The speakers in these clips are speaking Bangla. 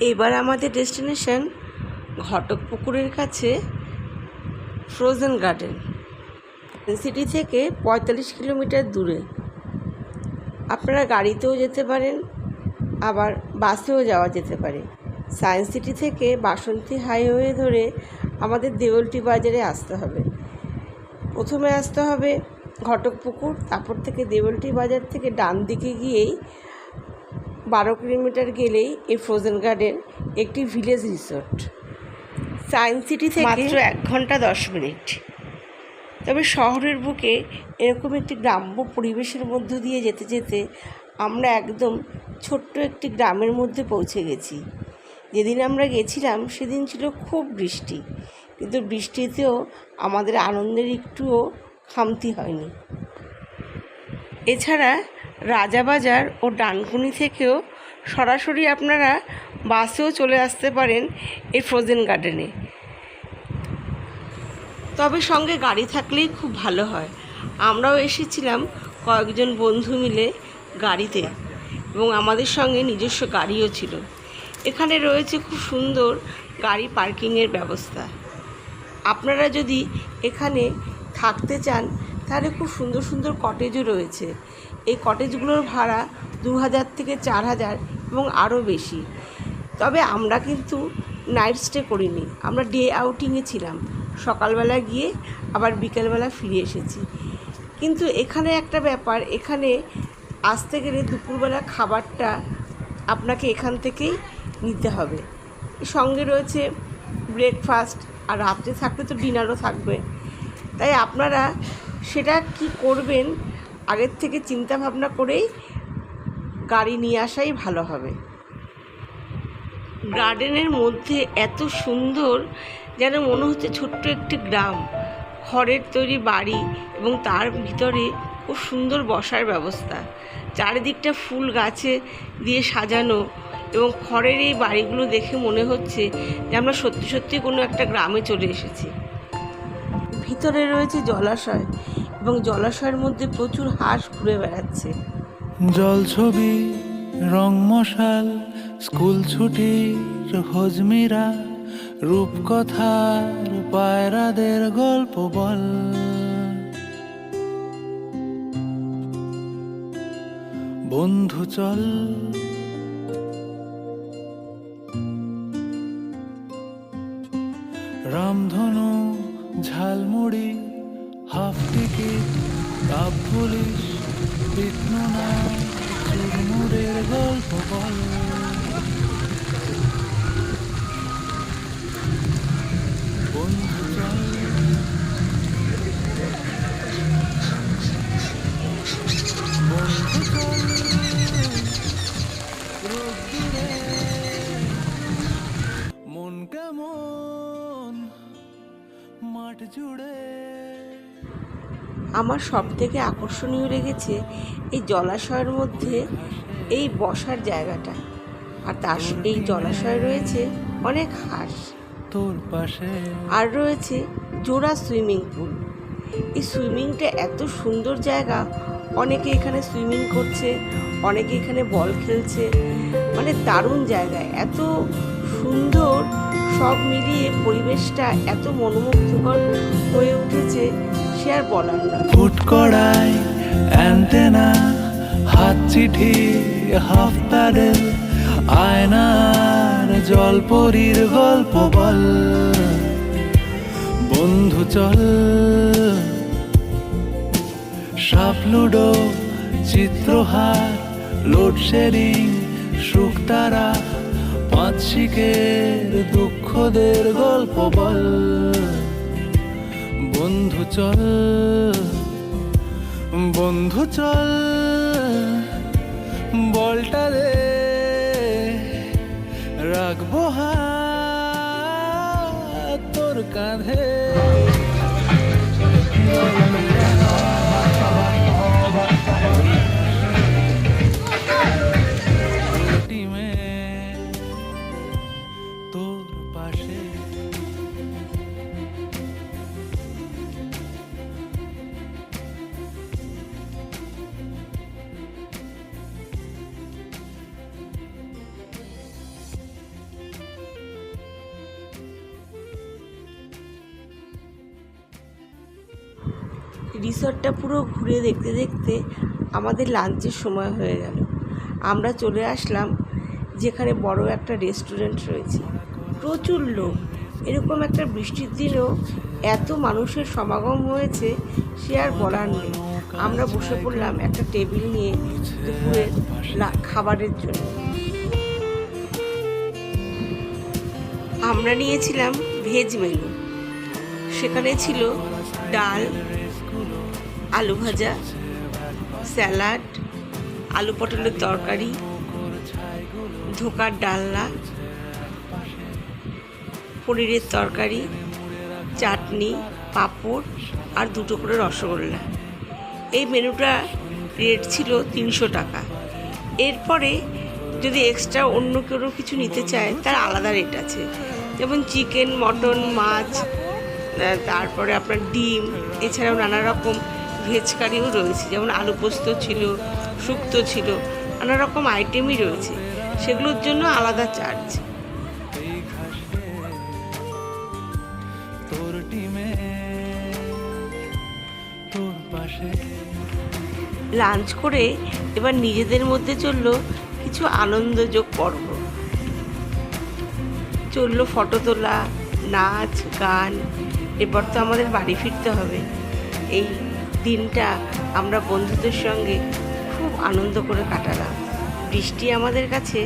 এবার আমাদের ডেস্টিনেশন ঘটকপুকুরের কাছে ফ্রোজেন গার্ডেন। সিটি থেকে 45 কিলোমিটার দূরে। আপনারা গাড়িতেও যেতে পারেন, আবার বাসেও যাওয়া যেতে পারে। সায়েন্স সিটি থেকে বাসন্তী হাইওয়ে ধরে আমাদের দেওলটি বাজারে আসতে হবে। প্রথমে আসতে হবে ঘটকপুকুর, তারপর থেকে দেওলটি বাজার থেকে ডান দিকে গিয়েই 12 কিলোমিটার গেলেই এই ফ্রোজেন গার্ডেন একটি ভিলেজ রিসোর্ট। সায়েন্স সিটি থেকে মাত্র 1 ঘন্টা 10 মিনিট। তবে শহরের বুকে এরকম একটি গ্রাম্য পরিবেশের মধ্য দিয়ে যেতে যেতে আমরা একদম ছোট্ট একটি গ্রামের মধ্যে পৌঁছে গেছি। যেদিন আমরা গেছিলাম সেদিন ছিল খুব বৃষ্টি, কিন্তু বৃষ্টিতেও আমাদের আনন্দের একটুও খামতি হয়নি। এছাড়া রাজাবাজার ও ডানকুনি থেকেও সরাসরি আপনারা বাসেও চলে আসতে পারেন এই ফ্রোজেন গার্ডেনে। তবে সঙ্গে গাড়ি থাকলেই খুব ভালো হয়। আমরাও এসেছিলাম কয়েকজন বন্ধু মিলে গাড়িতে, এবং আমাদের সঙ্গে নিজস্ব গাড়িও ছিল। এখানে রয়েছে খুব সুন্দর গাড়ি পার্কিংয়ের ব্যবস্থা। আপনারা যদি এখানে থাকতে চান তাহলে খুব সুন্দর সুন্দর কটেজও রয়েছে। এই কটেজগুলোর ভাড়া 2000 থেকে 4000 এবং আরও বেশি। তবে আমরা কিন্তু নাইট স্টে করিনি, আমরা ডে আউটিংয়ে ছিলাম। সকালবেলা গিয়ে আবার বিকেলবেলা ফিরে এসেছি। কিন্তু এখানে একটা ব্যাপার, এখানে আসতে গেলে দুপুরবেলা খাবারটা আপনাকে এখান থেকেই নিতে হবে। সঙ্গে রয়েছে ব্রেকফাস্ট, আর রাত্রে থাকলে তো ডিনারও থাকবে। তাই আপনারা সেটা কি করবেন আগের থেকে চিন্তা ভাবনা করেই গাড়ি নিয়ে আসাই ভালো হবে। গার্ডেনের মধ্যে এত সুন্দর, যেন মনে হচ্ছে ছোট্ট একটি গ্রাম। খড়ের তৈরি বাড়ি এবং তার ভিতরে খুব সুন্দর বসার ব্যবস্থা। চারিদিকটা ফুল গাছে দিয়ে সাজানো, এবং খড়ের এই বাড়িগুলো দেখে মনে হচ্ছে যে আমরা সত্যি সত্যি কোনো একটা গ্রামে চলে এসেছি। ভিতরে রয়েছে জলাশয়, এবং জলাশয়ের মধ্যে প্রচুর হাঁস ঘুরে বেড়াচ্ছে। জলছবি, রং মশাল, স্কুল ছুটির হজমিরা, রূপকথার পায়রাদের গল্প বল। বন্ধু চল, রামধনু, ঝালমুড়ি, হাফ টিকিট, কাপ পুলিশ, পিটনোনা, চুরমুড়ের গল্প বল। বন্ধু চল, বন্ধু চল, রোদ্দুরে মন কেমন মাঠ জুড়ে। আমার সব থেকে আকর্ষণীয় লেগেছে এই জলাশয়ের মধ্যে এই বসার জায়গাটা, আর তার এই জলাশয়ে রয়েছে অনেক হাঁস, তোর পাশে আর রয়েছে জোড়া সুইমিং পুল। এই সুইমিংটা এত সুন্দর জায়গা, অনেকে এখানে সুইমিং করছে, অনেকে এখানে বল খেলছে, মানে দারুণ জায়গায়, এত সুন্দর। সব মিলিয়ে পরিবেশটা এত মনোমুগ্ধকর হয়ে উঠেছে, সে আর বলার নয়। ফুট কড়াই, অ্যান্টেনা, হাত চিঠি, হাফ প্যাডেল, আয়নার জলপরীর গল্প বল। বন্ধু চল, সাপ লুডো, চিত্রহার, লোডশেডিং, শুকতারা, পাঁচ শিকের দুঃখদের গল্প বল। বন্ধু চল, বন্ধু চল, বলটা দে, রাখবো হাত তোর কাঁধে। টিমে তোর পাশে। রিসর্টটা পুরো ঘুরে দেখতে দেখতে আমাদের লাঞ্চের সময় হয়ে গেল। আমরা চলে আসলাম যেখানে বড় একটা রেস্টুরেন্ট রয়েছে, প্রচুর লোক। এরকম একটা বৃষ্টির দিনেও এত মানুষের সমাগম হয়েছে সে আর বলার নেই। আমরা বসে পড়লাম একটা টেবিল নিয়ে দুপুরের খাবারের জন্য। আমরা নিয়েছিলাম ভেজ মেনু। সেখানে ছিল ডাল, আলু ভাজা, স্যালাড, আলু পটলের তরকারি, ধোকার ডালনা, পনিরের তরকারি, চাটনি, পাঁপড় আর 2টো করে রসগোল্লা। এই মেনুটা রেট ছিল 300 টাকা। এরপরে যদি এক্সট্রা অন্য কোনো কিছু নিতে চায় তার আলাদা রেট আছে, যেমন চিকেন, মটন, মাছ, তারপরে আপনার ডিম, এছাড়াও নানা রকম ভেজ কারিও রয়েছে, যেমন আলু পোস্ত ছিল, শুক্তো ছিল, নানা রকম আইটেমই রয়েছে। সেগুলোর জন্য আলাদা চার্জ। তোর টিমে তোর পাশে। লাঞ্চ করে এবার নিজেদের মধ্যে চললো কিছু আনন্দযোগ পর্ব। চললো ফটো তোলা, নাচ, গান। এরপর তো আমাদের বাড়ি ফিরতে হবে। এই দিনটা আমরা বন্ধুদের সঙ্গে খুব আনন্দ করে কাটালাম। বৃষ্টি আমাদের কাছে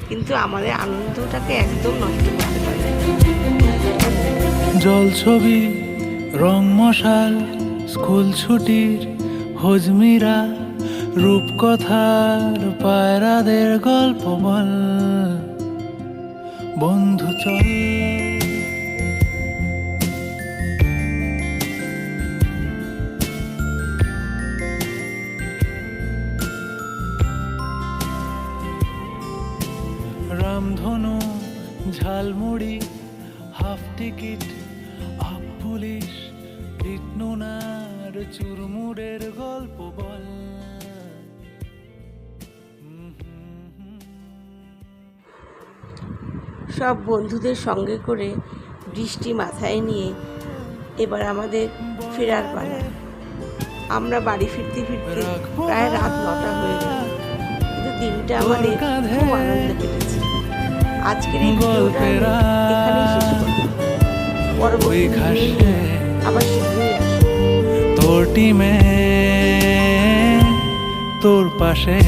কিন্তু আমাদের আনন্দটাকে একদম নষ্ট করতে পারে। জল ছবি, রং মশাল, স্কুল ছুটির হজমিরা, রূপকথার পায়রাদের গল্প বল, বন্ধু চল। রামধনু, ঝালমুড়ি, হাফ টিকিট, আপ পুলিশ, টিটনুনার চুরমুড়ের গল্প বল। সব বন্ধুদের সঙ্গে করে বৃষ্টি মাথায় নিয়ে এবার আমাদের ফেরার পালা। আমরা বাড়ি ফিরতে ফিরতে প্রায় রাত 9টা হয়ে গেল, কিন্তু দিনটা আমাদের খুব আনন্দে কেটেছে। আজকের এই ভিডিওটা আমি এখানেই শেষ করব। পরবর্তী ভিডিও আবার শীঘ্রই আসবে। তোর টিমে তোর পাশে।